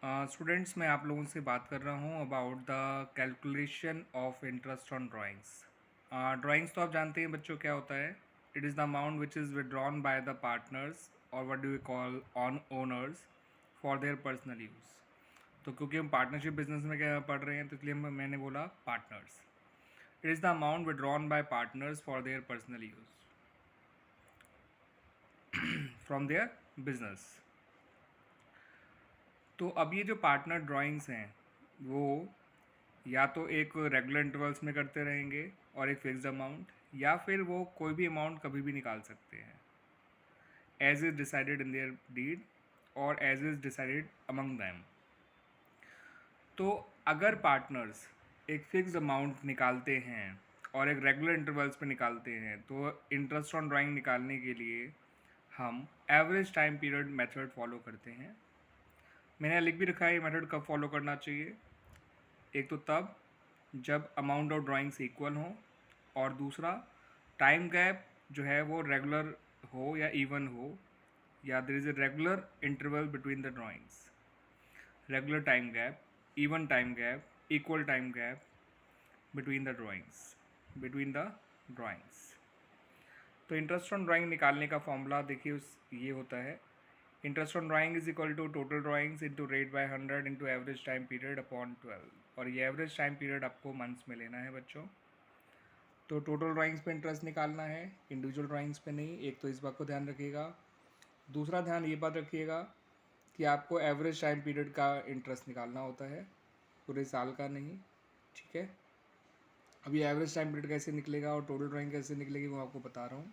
Students मैं आप लोगों से बात कर रहा हूँ about the calculation of interest on drawings. Drawings तो आप जानते हैं बच्चों क्या होता है। It is the amount which is withdrawn by the partners और what do we call on owners for their personal use. तो क्योंकि हम पार्टनरशिप बिजनेस में क्या पढ़ रहे हैं तो इसलिए मैंने बोला partners. It is the amount withdrawn bye partners for their personal use from their business. तो अब ये जो पार्टनर ड्राइंग्स हैं वो या तो एक रेगुलर इंटरवल्स में करते रहेंगे और एक फिक्स्ड अमाउंट, या फिर वो कोई भी अमाउंट कभी भी निकाल सकते हैं as is decided in their deed और as is decided among them. तो अगर पार्टनर्स एक फिक्स्ड अमाउंट निकालते हैं और एक रेगुलर इंटरवल्स पे निकालते हैं तो इंटरेस्ट ऑन ड्राइंग निकालने के लिए हम average time period method follow करते हैं। मैंने लिख भी रखा है ये मेथड कब फॉलो करना चाहिए। एक तो तब जब अमाउंट ऑफ ड्राइंग्स इक्वल हो, और दूसरा टाइम गैप जो है वो रेगुलर हो या इवन हो, या there is a regular interval between the drawings. Regular time gap, even time gap, equal time gap between the drawings. तो इंटरेस्ट ऑन ड्राइंग निकालने का फॉर्मूला देखिए उस ये होता है, interest on drawing is equal to total drawings into rate by 100 into average time period upon 12। और ये एवरेज टाइम पीरियड आपको मंथ्स में लेना है बच्चों। तो टोटल ड्राइंग्स पे इंटरेस्ट निकालना है, इंडिविजुअल ड्राइंग्स पे नहीं। एक तो इस बात को ध्यान रखिएगा। दूसरा ध्यान ये बात रखिएगा कि आपको एवरेज टाइम पीरियड का इंटरेस्ट निकालना होता है, पूरे साल का नहीं। ठीक है, अभी एवरेज टाइम पीरियड कैसे निकलेगा और टोटल ड्राइंग कैसे निकलेगी वो आपको बता रहा हूँ।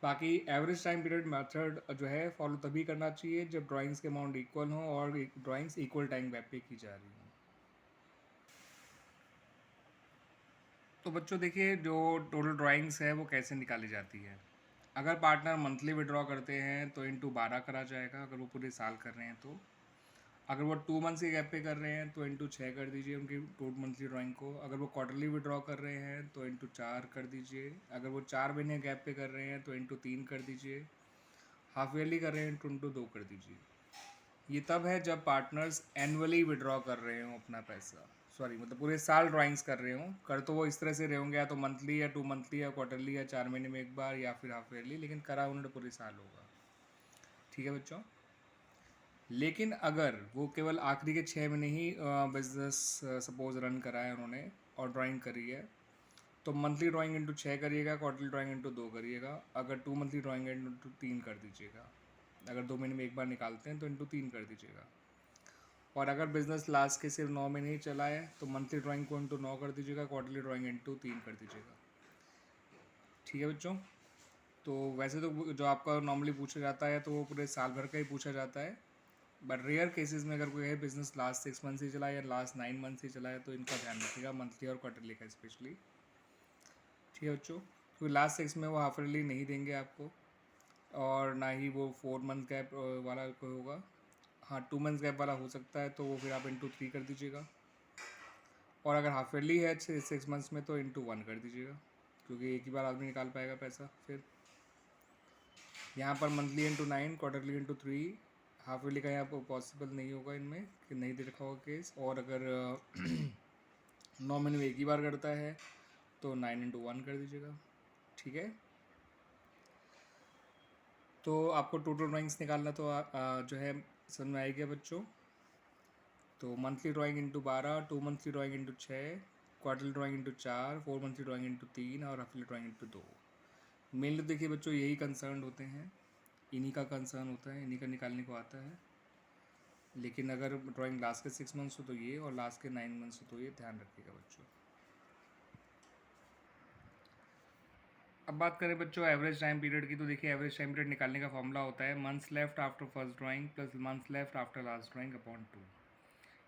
बाकी एवरेज टाइम पीरियड मेथड जो है फॉलो तभी करना चाहिए जब ड्राइंग्स के अमाउंट इक्वल हों और ड्राइंग्स इक्वल टाइम गैप पे की जा रही हों। तो बच्चों देखिए जो टोटल ड्राइंग्स है वो कैसे निकाली जाती है। अगर पार्टनर मंथली विड्रॉ करते हैं तो इंटू 12 करा जाएगा अगर वो पूरे साल कर रहे हैं तो। अगर वो 2 मंथ्स के गैप पे कर रहे हैं तो इंटू 6 कर दीजिए उनकी टोटल मंथली ड्राइंग को। अगर वो क्वार्टरली विड्रॉ कर रहे हैं तो इंटू 4 कर दीजिए। अगर वो 4 महीने गैप पे कर रहे हैं तो इंटू 3 कर दीजिए। हाफ ईयरली कर रहे हैं तो इंटू 2 कर दीजिए। ये तब है जब पार्टनर्स एनुअली विड्रॉ कर रहे हों अपना पैसा, सॉरी मतलब पूरे साल ड्राइंग्स कर रहे हों। कर तो वो इस तरह से रहे होंगे, या तो मंथली या 2 मंथली या क्वार्टरली या 4 महीने में एक बार या फिर हाफ ईयरली, लेकिन करा उन्होंने पूरे साल होगा। ठीक है बच्चों। लेकिन अगर वो केवल आखिरी के 6 महीने ही बिजनेस सपोज रन करा है उन्होंने और ड्राइंग करी है तो मंथली ड्राइंग इंटू 6 करिएगा, क्वार्टरली ड्राइंग इंटू 2 करिएगा। अगर 2 मंथली ड्राइंग इंटू 3 कर दीजिएगा। अगर 2 महीने में एक बार निकालते हैं तो इंटू 3 कर दीजिएगा। और अगर बिजनेस लास्ट के सिर्फ 9 महीने ही चला है तो मंथली ड्राइंग को इंटू 9 कर दीजिएगा, क्वार्टरली ड्राइंग इंटू 3 कर दीजिएगा। ठीक है बच्चों। तो वैसे तो जो आपका नॉर्मली पूछा जाता है तो वो पूरे साल भर का ही पूछा जाता है, बट रेयर केसेस में अगर कोई है बिजनेस लास्ट 6 मंथ ही चला है या लास्ट 9 मंथ ही चला है तो इनका ध्यान रखिएगा, मंथली और क्वार्टरली का स्पेशली। ठीक है बच्चों, क्योंकि लास्ट 6 में वो हाफ ईयरली नहीं देंगे आपको और ना ही वो 4 मंथ गैप वाला कोई होगा। हाँ 2 मंथ्स गैप वाला हो सकता है तो वो फिर आप इंटू 3 कर दीजिएगा। और अगर हाफ ईयरली है 6 मंथ्स में तो इंटू 1 कर दीजिएगा, क्योंकि एक ही बार आदमी निकाल पाएगा पैसा। फिर यहाँ पर monthly into 9, quarterly into 3, half yearly का यहाँ पर पॉसिबल नहीं होगा इनमें कि नहीं दे रखा होगा केस। और अगर 9 महीने में एक ही बार करता है तो 9 इंटू 1 कर दीजिएगा। ठीक है, तो आपको टोटल ड्राइंग्स निकालना तो जो है समझ में आएगी बच्चों। तो monthly drawing into 12, 2 monthly drawing into 6, quarterly drawing into 4, 4 monthly drawing into 3 और हाफली ड्राइंग इंटू 2। मेनली देखिए बच्चों यही कंसर्न होते हैं, इन्हीं का कंसर्न होता है, इन्हीं का निकालने को आता है। लेकिन अगर ड्राइंग लास्ट के 6 मंथ्स हो तो ये, और लास्ट के 9 मंथ्स हो तो ये, ध्यान रखिएगा बच्चों। अब बात करें बच्चों एवरेज टाइम पीरियड की, तो देखिए एवरेज टाइम पीरियड निकालने का फॉर्मूला होता है months left after first drawing plus months left after last drawing upon 2।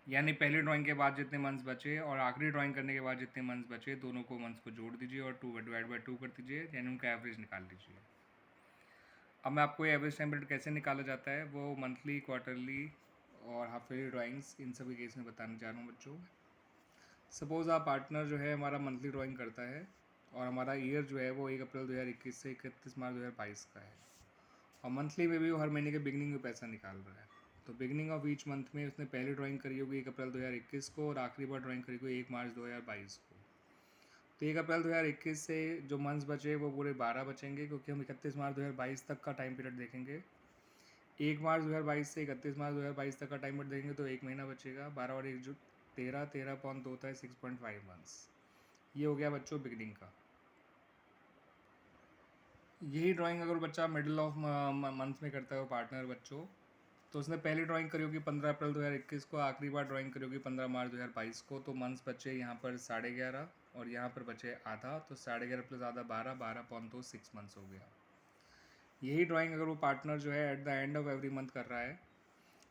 यानी पहली ड्राइंग के बाद जितने मंथ्स बचे और आखिरी ड्राइंग करने के बाद जितने मंथ्स बचे दोनों को मंथ्स को जोड़ दीजिए और 2 डिवाइड बाई 2 कर दीजिए, यानी उनका एवरेज निकाल लीजिए। अब मैं आपको एवरेज टाइम पीरियड कैसे निकाला जाता है वो मंथली, क्वार्टरली और हाफ ईयरली ड्राइंग्स इन सभी केस में बताने जा रहा हूँ बच्चों। सपोज़ आप पार्टनर जो है हमारा मंथली ड्राइंग करता है और हमारा ईयर जो है वो 1 अप्रैल 2021 से 31 मार्च 2022 का है, और मंथली में भी वो हर महीने के बिगनिंग में पैसा निकाल रहा है। तो बिगिनिंग ऑफ ईच मंथ में उसने पहली ड्राइंग करी होगी 1 अप्रैल 2021 को और आखिरी बार ड्राइंग करी होगी 1 मार्च 2022 को। तो 1 अप्रैल 2021 से जो मंथ्स बचे वो पूरे 12 बचेंगे, क्योंकि हम 31 मार्च 2022 तक का टाइम पीरियड देखेंगे। 1 मार्च 2022 से 31 मार्च 2022 तक का टाइम पीरियड देखेंगे तो 1 महीना बचेगा। 12 और 1 जो 13, 13 पॉइंट दो होता है 6.5 मंथ्स। ये हो गया बच्चों बिगिनिंग का। यही ड्राइंग अगर बच्चा मिडिल ऑफ मंथ में करता है वो पार्टनर बच्चों, तो उसने पहली ड्राइंग करी होगी 15 अप्रैल 2021 को, आखिरी बार ड्राइंग करी होगी 15 मार्च 2022 को। तो मंथ्स बचे यहाँ पर 11.5 और यहाँ पर बचे आधा, तो 11.5 प्लस आधा 12, 12.2 6 मंथ्स हो गया। यही ड्राइंग अगर वो पार्टनर जो है at the end of every month कर रहा है,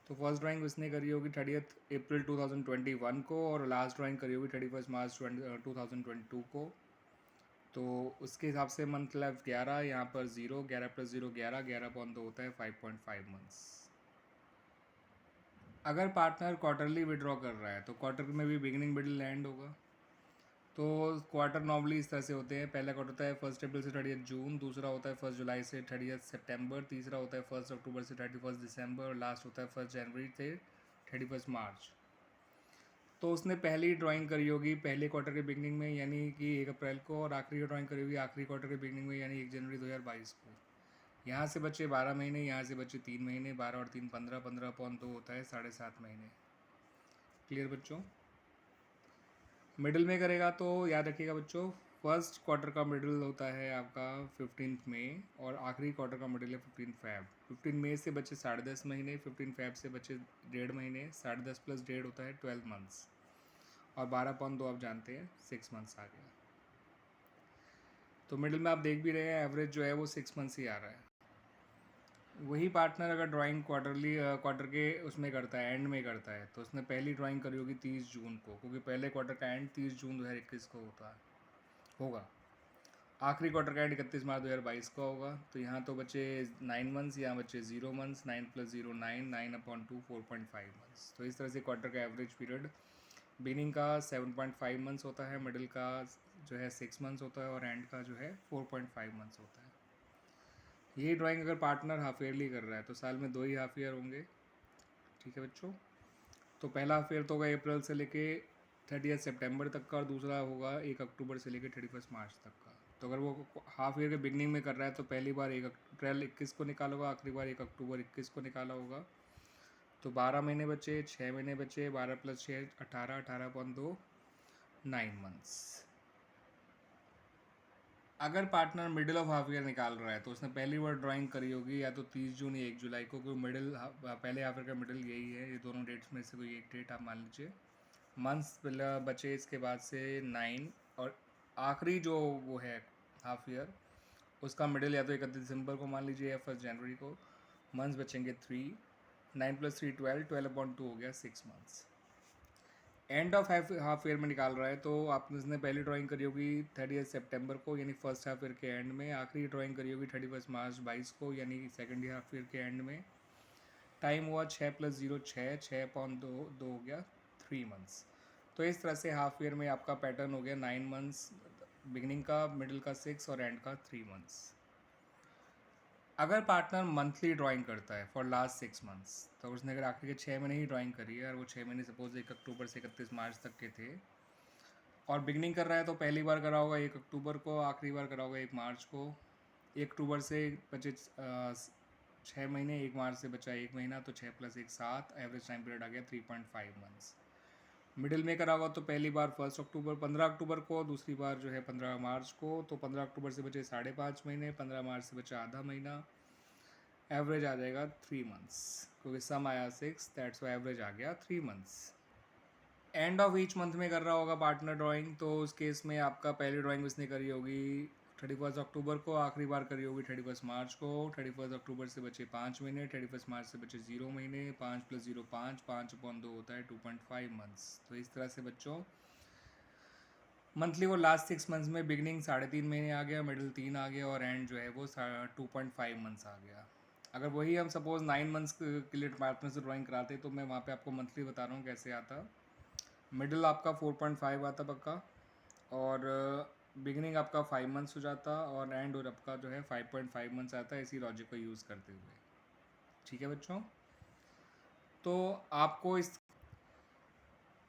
तो फर्स्ट ड्राइंग उसने करी होगी 30 अप्रैल 2021 को और लास्ट ड्राइंग करी होगी 31 मार्च 2022 को। तो उसके हिसाब से मंथ लेफ्ट 11, यहाँ पर 0, 11 प्लस 0 11, 11.2 होता है 5.5 मंथ्स। अगर पार्टनर क्वार्टरली विड्रॉ कर रहा है तो क्वार्टर में भी बिगिनिंग मिडिल एंड होगा। तो क्वार्टर नॉर्मली इस तरह से होते हैं। पहला क्वार्टर होता है 1 अप्रैल से 30 जून, दूसरा होता है 1 जुलाई से 30 सितंबर, तीसरा होता है 1 अक्टूबर से 31 दिसंबर और लास्ट होता है 1 जनवरी से 31 मार्च। तो उसने पहली ड्राइंग करी होगी पहले क्वार्टर के बिगनिंग में यानी कि 1 अप्रैल को और आखिरी ड्राइंग करी होगी आखिरी क्वार्टर के बिगनिंग में यानी 1 जनवरी 2022 को। यहाँ से बचे 12 महीने, यहाँ से बचे 3 महीने, 12 और 3 15, 15.2 होता है 7.5 महीने। क्लियर बच्चों? मिडिल में करेगा तो याद रखिएगा बच्चों, फर्स्ट क्वार्टर का मिडिल होता है आपका 15 मई और आखिरी क्वार्टर का मिडिल है 15 फैब। 15 मई से बचे 10.5 महीने, 15 फैब से बचे 1.5 महीने, 10.5 प्लस 1.5 होता है 12 मंथ्स और 12.2 आप जानते हैं 6 मंथ्स आ गया। तो मिडिल में आप देख भी रहे हैं एवरेज जो है वो 6 मंथ्स ही आ रहा है। वही पार्टनर अगर ड्राइंग क्वार्टर के उसमें करता है एंड में करता है, तो उसने पहली ड्राइंग करी होगी 30 जून को, क्योंकि पहले क्वार्टर का एंड 30 जून 2021 को होगा। आखिरी क्वार्टर का एंड 31 मार्च 2022 का होगा। तो यहाँ तो बचे 9 मंथ्स, यहाँ बचे 0 मंथ्स, 9 प्लस 0 9, 9/2 4.5 मंथ्स। तो इस तरह से क्वार्टर का एवरेज पीरियड बिगिनिंग का 7.5 मंथ्स होता है, मिडिल का जो है 6 मंथ्स होता है और एंड का जो है 4.5 मंथ्स होता है। यही ड्राइंग अगर पार्टनर हाफ ईयरली कर रहा है तो साल में 2 ही हाफ ईयर होंगे। ठीक है बच्चों? तो पहला हाफ ईयर तो होगा अप्रैल से लेके 30 सितंबर तक का और दूसरा होगा 1 अक्टूबर से लेके 31 मार्च तक का। तो अगर वो हाफ ईयर के बिगनिंग में कर रहा है तो पहली बार 1 अप्रैल 21 को निकाला होगा, आखिरी बार 1 अक्टूबर 21 को निकाला होगा। तो 12 महीने बचे, 6 महीने बचे, 12 प्लस 6 18, 18.2 9 मंथ्स। अगर partner middle of half year निकाल रहा है तो उसने पहली बार ड्राइंग करी होगी या तो 30 जून या 1 जुलाई को, क्योंकि पहले हाफ ईयर का मिडिल यही है। ये दोनों डेट्स में से कोई एक डेट आप मान लीजिए। मंथ्स बचे इसके बाद से 9 और आखिरी जो वो है हाफ ईयर उसका मिडिल या तो 31 दिसंबर को मान लीजिए या 1 जनवरी को। मंथ्स बचेंगे 3, 9 प्लस 3 12, 12/2 हो गया 6 months. End of half year में निकाल रहा है तो आपने पहली ड्राइंग करी होगी 30 सितंबर को यानी फर्स्ट हाफ ईयर के एंड में, आखिरी ड्राइंग करी होगी 31 मार्च 22 को यानी सेकेंड हाफ ईयर के एंड में। टाइम हुआ 6 प्लस 0 6, 6.2 हो गया 3 मंथ्स। तो इस तरह से हाफ ईयर में आपका पैटर्न हो गया 9 मंथ्स बिगिनिंग का, मिडिल का 6 और एंड का 3 मंथ्स। अगर पार्टनर मंथली ड्राइंग करता है फॉर लास्ट 6 मंथ्स, तो उसने अगर आखिरी के 6 महीने ही ड्राइंग करी है और वो 6 महीने सपोज 1 अक्टूबर से 31 मार्च तक के थे और बिगनिंग कर रहा है तो पहली बार करा होगा 1 अक्टूबर को, आखिरी बार करा होगा 1 मार्च को। 1 अक्टूबर से बचे 6 महीने, 1 मार्च से बचा 1 महीना, तो 6 प्लस 1 7, एवरेज टाइम पीरियड आ गया 3.5 मंथ्स। मिडिल में करा होगा तो पहली बार 15 अक्टूबर को, दूसरी बार जो है 15 मार्च को। तो 15 अक्टूबर से बचे 5.5 महीने, 15 मार्च से बचा आधा महीना, एवरेज आ जाएगा 3 मंथ्स, क्योंकि सम आया 6 दैट्स वाई एवरेज आ गया 3 months. End of each month में कर रहा होगा पार्टनर ड्राइंग, तो उस केस में आपका पहली ड्राइंग उसने करी होगी 31 अक्टूबर को, आखिरी बार करी होगी 31 मार्च को। 31 अक्टूबर से बचे 5 महीने, 31 मार्च से बचे 0 महीने, 5 प्लस 0 5, 5/2 होता है 2.5 मंथ्स। तो इस तरह से बच्चों मंथली वो लास्ट 6 मंथ्स में बिगनिंग 3.5 महीने आ गया, मिडिल 3 आ गया और एंड जो है वो 2.5 मंथ्स आ गया। अगर वही हम सपोज 9 मंथ्स के लिए पार्टनर से ड्राइंग कराते तो मैं वहाँ पे आपको मंथली बता रहा हूँ कैसे आता। मिडिल आपका 4.5 आता पक्का और बिगिनिंग आपका 5 मंथ्स हो जाता और एंड और आपका जो है 5.5 मंथ्स आता है, इसी लॉजिक को यूज़ करते हुए। ठीक है बच्चों? तो आपको इस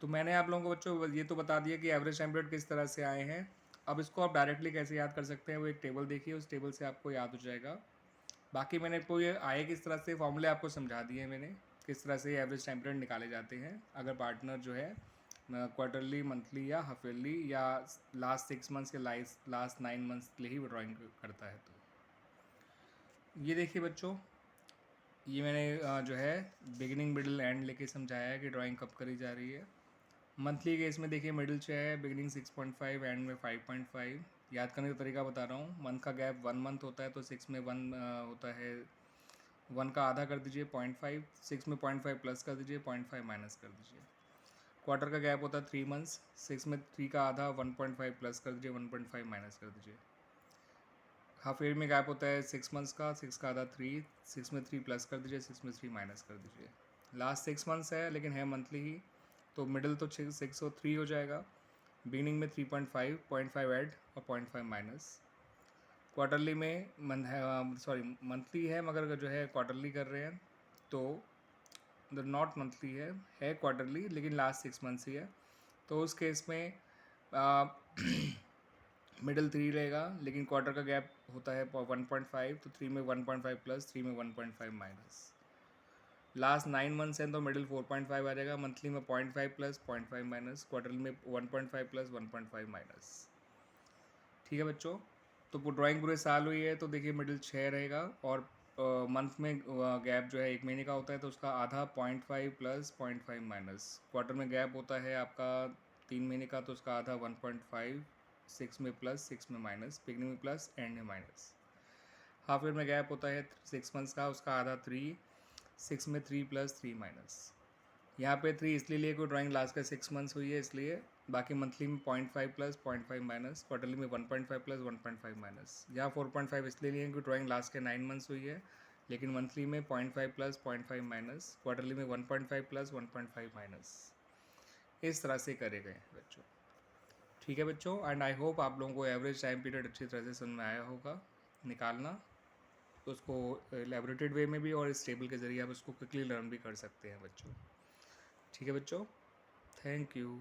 तो मैंने आप लोगों को बच्चों ये तो बता दिया कि एवरेज टाइम पीरियड किस तरह से आए हैं। अब इसको आप डायरेक्टली कैसे याद कर सकते हैं, वो एक टेबल देखिए, उस टेबल से आपको याद हो जाएगा। बाकी मैंने आपको ये आए किस तरह से फॉर्मूले आपको समझा दिए मैंने, किस तरह से एवरेज टाइम पीरियड निकाले जाते हैं अगर पार्टनर जो है क्वार्टरली, मंथली या हाफ ईयरली या लास्ट 6 मंथ्स के लास्ट 9 मंथ्स के लिए ही ड्राइंग करता है। तो ये देखिए बच्चों, ये मैंने जो है बिगिनिंग मिडिल एंड लेके समझाया है कि ड्राइंग कब करी जा रही है। मंथली केस में देखिए मिडिल 6 है, बिगिनिंग 6.5, एंड में 5.5। याद करने का तरीका बता रहा हूँ, मंथ का गैप 1 मंथ होता है तो 6 में 1 होता है, 1 का आधा कर दीजिए 0.5, 6 में 0.5 प्लस कर दीजिए, 0.5 माइनस कर दीजिए। क्वार्टर का गैप होता है 3 मंथ्स, 6 में 3 का आधा 1.5 प्लस कर दीजिए, 1.5 माइनस कर दीजिए। हाफ ईयर में गैप होता है 6 मंथ्स का, 6 का आधा 3, 6 में 3 प्लस कर दीजिए, 6 में 3 माइनस कर दीजिए। लास्ट 6 मंथ्स है लेकिन है मंथली ही, तो मिडिल तो 6 और 3 हो जाएगा। बिगिनिंग में 3.5, 0.5 ऐड और 0.5 माइनस। क्वार्टरली में मंथली है मगर जो है क्वार्टरली कर रहे हैं तो नॉट मंथली है क्वार्टरली लेकिन लास्ट 6 मंथ्स ही है, तो उस केस में मिडिल 3 रहेगा लेकिन क्वार्टर का गैप होता है 1.5, तो 3 में 1.5 प्लस, 3 में 1.5 माइनस। लास्ट 9 मंथ्स हैं तो मिडिल 4.5 आ जाएगा, मंथली में 0.5 प्लस, 0.5 माइनस, क्वार्टरली में 1.5 प्लस, 1.5 माइनस। ठीक है बच्चों, तो ड्राइंग पूरे साल हुई है तो देखिए मिडिल 6 रहेगा, और मंथ में गैप जो है 1 महीने का होता है तो उसका आधा 0.5 प्लस, 0.5 माइनस। क्वार्टर में गैप होता है आपका 3 महीने का तो उसका आधा 1.5, 6 में प्लस, 6 में माइनस, बिगनिंग में प्लस, एंड में माइनस। हाफ ईयर में गैप होता है 6 मंथ्स का, उसका आधा 3, 6 में 3 प्लस, 3 माइनस। यहाँ पे 3 इसलिए लिए कोई ड्राइंग लास्ट का 6 मंथ्स हुई है इसलिए, बाकी मंथली में 0.5 प्लस, 0.5 माइनस, क्वार्टरली में 1.5 प्लस, 1.5 माइनस। यहाँ 4.5 इसलिए लिए कि ड्राइंग लास्ट के 9 मंथ्स हुई है, लेकिन मंथली में 0.5 प्लस, 0.5 माइनस, क्वार्टरली में 1.5 प्लस, 1.5 माइनस। इस तरह से करे गए हैं बच्चों। ठीक है बच्चों, एंड आई होप आप लोगों को एवरेज टाइम पीरियड अच्छी तरह से समझ में आया होगा निकालना, तो उसको एलेबोरेटेड वे में भी और इस टेबल के ज़रिए आप उसको क्विकली लर्न भी कर सकते हैं बच्चों। ठीक है बच्चों, थैंक यू।